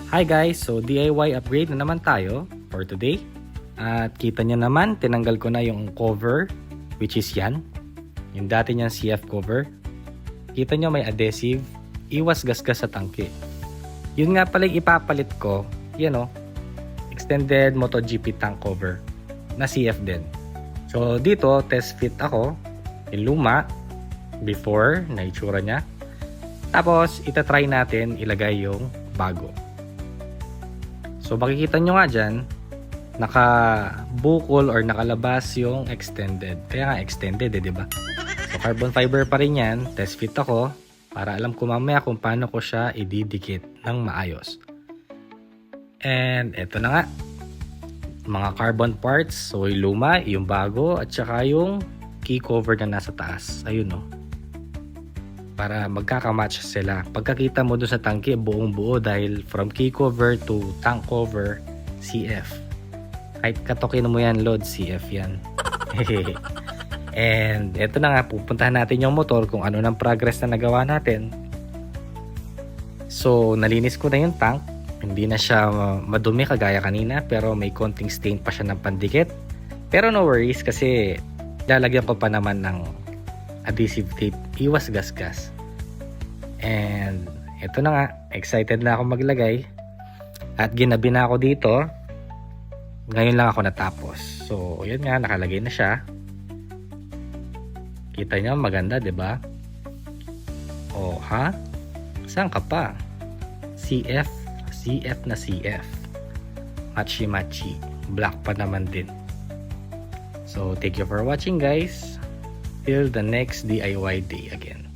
Hi guys! So DIY upgrade na naman tayo for today. At kita nyo naman, tinanggal ko na yung cover, which is yan. Yung dati niyang CF cover. Kita nyo may adhesive, iwas gasgas sa tangke. Yun nga pala yung ipapalit ko, yan o, extended MotoGP tank cover na CF din. So dito, test fit ako, yung luma, before, na itsura niya. Tapos, itatry natin ilagay yung bago. So makikita nyo nga dyan, nakabukol or nakalabas yung extended. Kaya nga extended diba? So carbon fiber pa rin yan, test fit ako para alam ko mamaya kung paano ko siya ididikit ng maayos. And eto na nga, mga carbon parts, so yung luma, yung bago, at saka yung key cover na nasa taas. Ayun no. Para magkakamatch sila. Pagkakita mo doon sa tangke, buong buo dahil from key cover to tank cover, CF. Kahit katokin mo yan, load, CF yan. And eto na nga, pupuntahan natin yung motor kung ano ng progress na nagawa natin. So, nalinis ko na yung tank. Hindi na siya madumi kagaya kanina, pero may konting stain pa siya ng pandikit. Pero no worries kasi lalagyan ko pa naman ng adhesive tape, iwas gasgas. And ito na nga, excited na ako maglagay at ginabi na ako dito. Ngayon lang ako natapos. So yun nga, nakalagay na siya. Kita nyo, maganda diba? Oh ha? Saan ka pa? CF na CF, matchy black pa naman din. So thank you for watching guys. Till the next DIY day again.